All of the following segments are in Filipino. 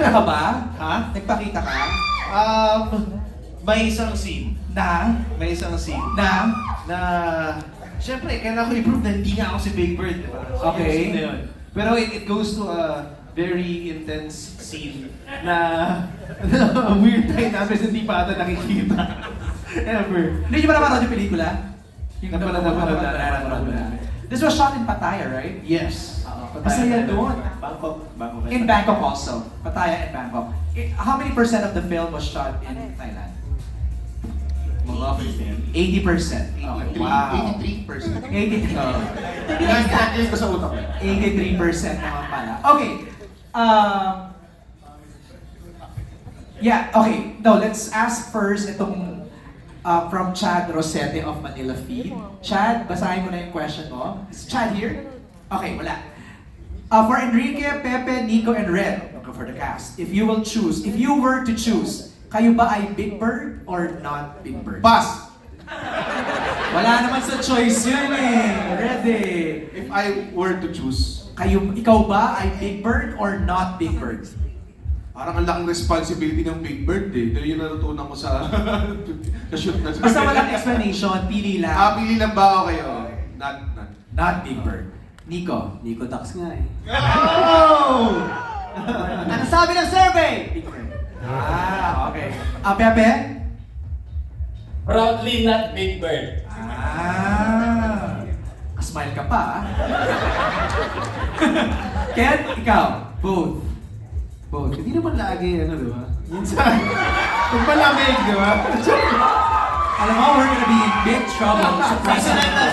Nagpakita ka ba? Ha? Nagpakita ka? May isang scene. May isang scene. Na? Siyempre, kailangan ko i-prove na hindi nga ako si Big Bird, di ba? So, Okay. yung scene na yun. Pero it goes to a very intense scene na weird time namin hindi pa ata nakikita. Ever. Hindi nyo ba napanood yung pelikula? Napanood na. This was shot in Pattaya, right? Yes. Masaya doon. Bangkok. In Bangkok also. Pattaya and Bangkok. How many percent of the film was shot in Thailand? Mga 80%. Okay. Wow. 83%. 83. Nag-calculate ko sa utak. 83% naman pala. Okay. Yeah, okay. Now, let's ask first itong from Chad Rosete of Manila Feed. Chad, basahin ko na yung question mo. Is Chad here? Okay, wala. For Enrique, Pepe, Nico, and Red, for the cast, if you were to choose, kayo ba ay Big Bird or not Big Bird? Pass! Wala naman sa choice yun eh. Ready. If I were to choose, Ikaw ba ay Big Bird or not Big Bird? parang ang laking responsibility ng Big Bird eh. Dahil yung natutunan ko sa shoot na Basta walang explanation, pili lang. Pili lang ba ako kayo? Not. Not Big Bird. Nico. Nico Dax nga eh. Oh! Ano sabi ng survey? Big Bird. Okay. Pepe? Proudly not Big Bird. Smile ka pa Ken, ikaw? Both. Hindi naman lagi, di ba? Minsan, kung malamig, di ba? Alam mo, we're gonna be in big trouble. Season na.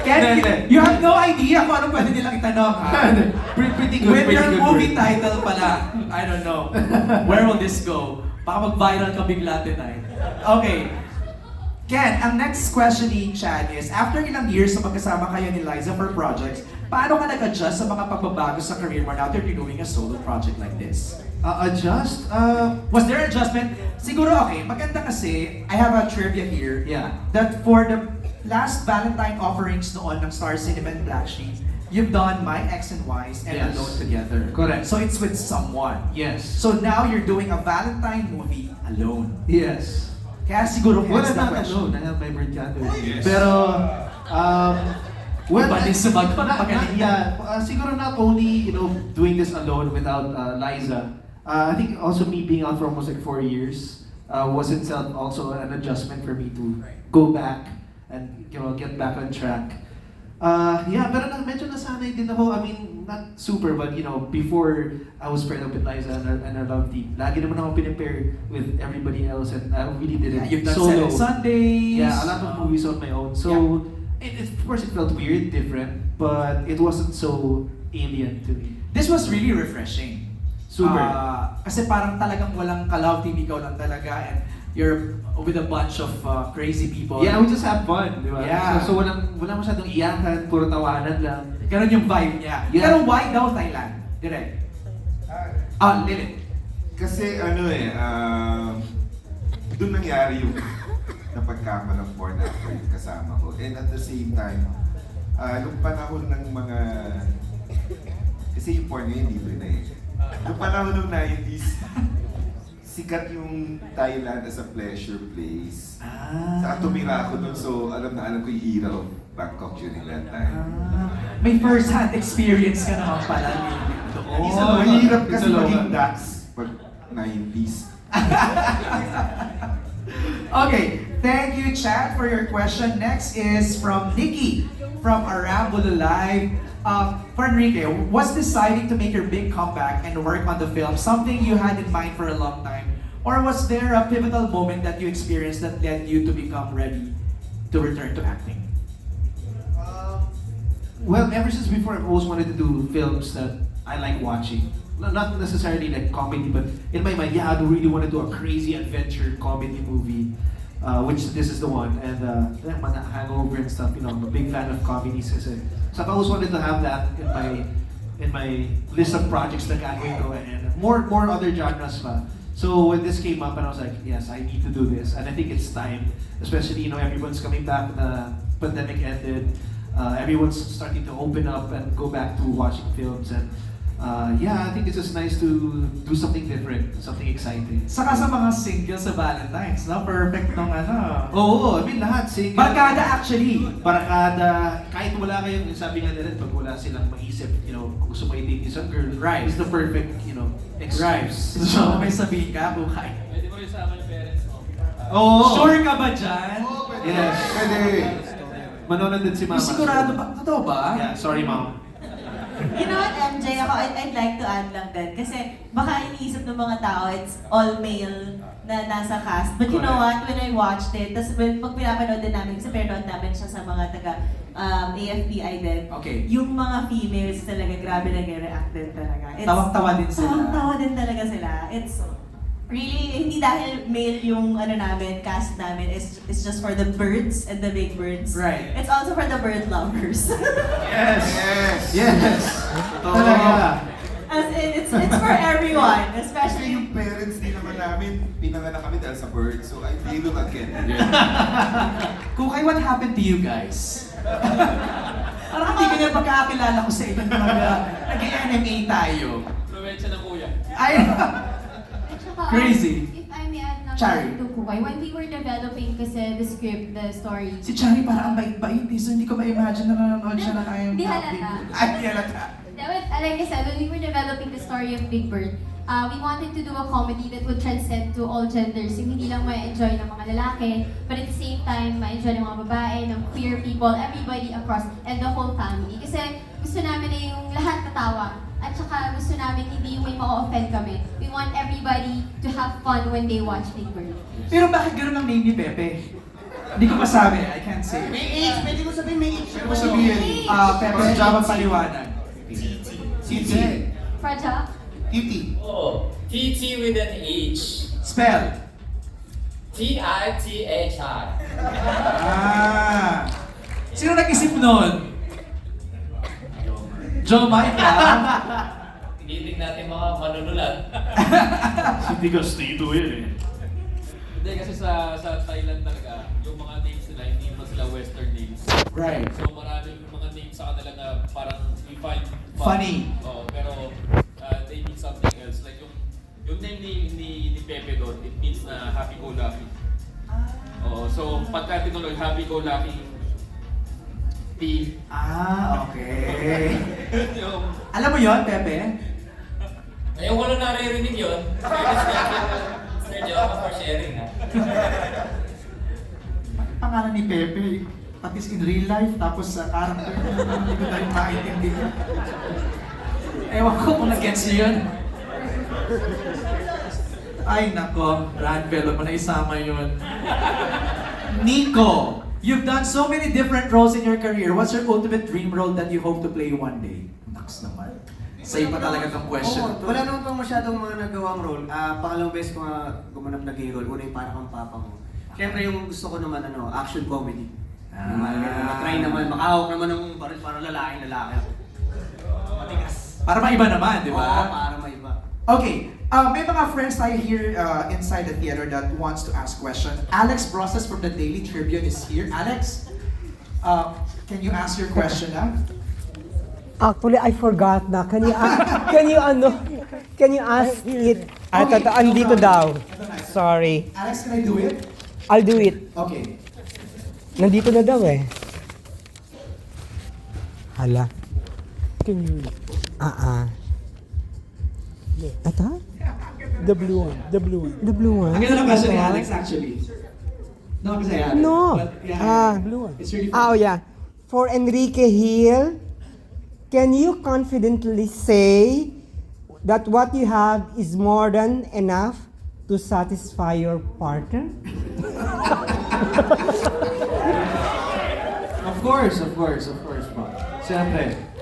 Ken, you have no idea kung anong pwede nilang itanong, ha? Pretty good, With pretty your good. movie title pala, I don't know. Where will this go? Baka mag-viral ka bigla tonight. Okay. Ken, ang next question ni Chad is, after ilang years na magkasama kayo ni Liza for projects, paano ka nag-adjust sa mga pagbabago sa career mo now that you're doing a solo project like this? Adjust? Was there adjustment? Siguro, okay, maganda kasi, I have a trivia here, Yeah. that for the last Valentine offerings noon ng Star Cinema and Black Sheep, you've done My X and Y's and Yes. Alone Together. Correct. So it's with someone. Yes. So now you're doing a Valentine movie alone. Yes. Kaya siguro Well, hence I'm the not question. alone. I have my bird cat with me. Yes. Pero, Iba din sumagot. Magaling yan. yeah, siguro not only, doing this alone without Liza, I think also me being out for almost like 4 years was itself also an adjustment for me to go back and, get back on track. Yeah, pero medyo nasanay din ako. I mean, not super, but before I was paired up with Liza and our love team, lagi naman ako pinapair with everybody else and I really did it Yeah, you've done solo. Seven Sundays. Yeah, a lot of movies on my own. So, of course, it felt weird, different, but it wasn't so alien to me. This was really refreshing. Super. Kasi parang talagang walang ka-love team, ikaw lang talaga, and you're with a bunch of crazy people. Yeah, we just have fun, di ba? Yeah. So walang masyadong iyakan, puro tawanan lang. Ganon yung vibe niya. Yeah. Pero why daw Thailand? Direct. Lilith. Kasi doon nangyari yung napagkamalang porn actor yung kasama ko. And at the same time, nung panahon ng mga, kasi yung porn ngayon libre na eh. Nung panahon ng 90s, sikat yung Thailand as a pleasure place. Saka tumira ako doon, so alam ko yung era of Bangkok during that time. May first-hand experience ka naman pala. Mahirap kasi Isa maging lang. dax pag 90s. Okay, thank you, Chad, for your question. Next is from Nikki from Arambula Live. For Enrique, was deciding to make your big comeback and work on the film something you had in mind for a long time? Or was there a pivotal moment that you experienced that led you to become ready to return to acting? Well, ever since before, I've always wanted to do films that I like watching. Not necessarily like comedy, but in my mind, yeah, I really want to do a crazy adventure comedy movie, which this is the one. And mga Hangover and stuff, I'm a big fan of comedies. Kasi. So I've always wanted to have that in my list of projects na gagawin ko, and more other genres pa. So when this came up, and I was like, yes, I need to do this, and I think it's time. Especially, everyone's coming back. The pandemic ended. Everyone's starting to open up and go back to watching films, and Yeah, I think it's just nice to do something different, something exciting. Saka sa mga single sa Valentine's, no? Perfect nung ano. Oo, I mean lahat. Single. Barkada actually. Barkada, kahit wala kayong, sabi nga nila, pag wala silang maisip, kung gusto mo i-date isang girl, Right. it's the perfect, Right. excuse. So, may sabihin ka, Bukay. Pwede mo rin sa akin yung parents mo. Oo. Sure ka ba dyan? Yes. Pwede. Manonood din si Mama. Sigurado ba? Totoo ba? Yeah, sorry Mom. You know what, MJ, I'd like to add lang din. Kasi baka iniisip ng mga tao, it's all male na nasa cast. But you know what, when I watched it, tapos pag pinapanood din namin, kasi pinanood namin siya sa mga taga AFPI din. Okay. Yung mga females talaga, grabe nag-react din talaga. Tawang-tawa din sila. Tawang-tawa din talaga sila. It's really, hindi dahil male yung cast namin, it's just for the birds and the big birds. Right. It's also for the bird lovers. Yes. Yes. Yes. Talaga. As in, it's for everyone, Kasi especially yung parents din naman namin, pinanganak kami dahil sa bird. So they look again. Kukay, what happened to you guys? Parang hindi ko na pagkakakilala ko sa inyo nag-NMA tayo. Influensya ng kuya. Ay, Tsaka, Crazy. If I may add na Chari. to Kukay, when we were developing kasi the script, the story, si Chari parang ang bait-bait eh, so hindi ko ma-imagine na nanonood siya ng ayong Di halata. Ay, di halata. like I said, when we were developing the story of Big Bird, we wanted to do a comedy that would transcend to all genders. Yung hindi lang ma-enjoy ng mga lalaki, but at the same time, ma-enjoy ng mga babae, ng queer people, everybody across, and the whole family. Kasi gusto namin na yung lahat natawa. At saka gusto namin hindi yung may ma-offend kami. We want everybody to have fun when they watch Big Bird. Pero bakit gano'n ang name ni Pepe? Hindi ko masabi, I can't say. May age, pwede mo sabihin may age. Pwede mo sabihin, Pepe, Java paliwanag. Titi. Praja? Titi. Oo. TT with an H. Spell. T-I-T-H-I. Sino nag-isip nun? Jomar ka? Tinitig natin mga manunulat. Hindi Castido yan eh. Hindi kasi sa Thailand talaga, yung mga names nila, hindi naman sila western names. Right. So maraming mga names sa kanila na parang we find Funny. Oo, pero they mean something else. Like yung name ni Pepe doon, it means na happy-go-lucky. Oo, so pagka tinuloy, happy-go-lucky P. Okay. Yung, Alam mo yon, Pepe? ngayon ko lang naririnig yun. Sir Joe, for sharing ha. Pangalan ni Pepe, pati in real life, tapos sa character, hindi ko tayo maintindihan. Ewan ko kung nag-gets niyo yun. Ay nako, Ranvel, mo na isama yun. Nico, you've done so many different roles in your career. What's your ultimate dream role that you hope to play one day? Naks naman. Sa'yo pa talaga itong question. Oo, wala naman pang masyadong mga nagawang role. Pangalawang beses ko nga gumanap na gay role. Una yung para kang papa mo. Siyempre yung gusto ko naman action comedy. Matry naman, makahawak naman ng parang lalaki. Matigas. Para maiba naman, di ba? Oo, para maiba. Okay, may mga friends tayo here inside the theater that wants to ask questions. Alex Brosas from the Daily Tribune is here. Alex, can you ask your question now? Actually, I forgot na. Can you ask it? Andito daw. Sorry. Alex, can I do it? I'll do it. Okay. Nandito na daw eh. Hala. Can you? Ata? The blue one. The blue one. Ang ganda ng question ni Alex actually. No, kasi Alex. No. But, yeah, it's really fun. Oh yeah. For Enrique Hill, can you confidently say that what you have is more than enough to satisfy your partner? Of course, bro. Siyempre.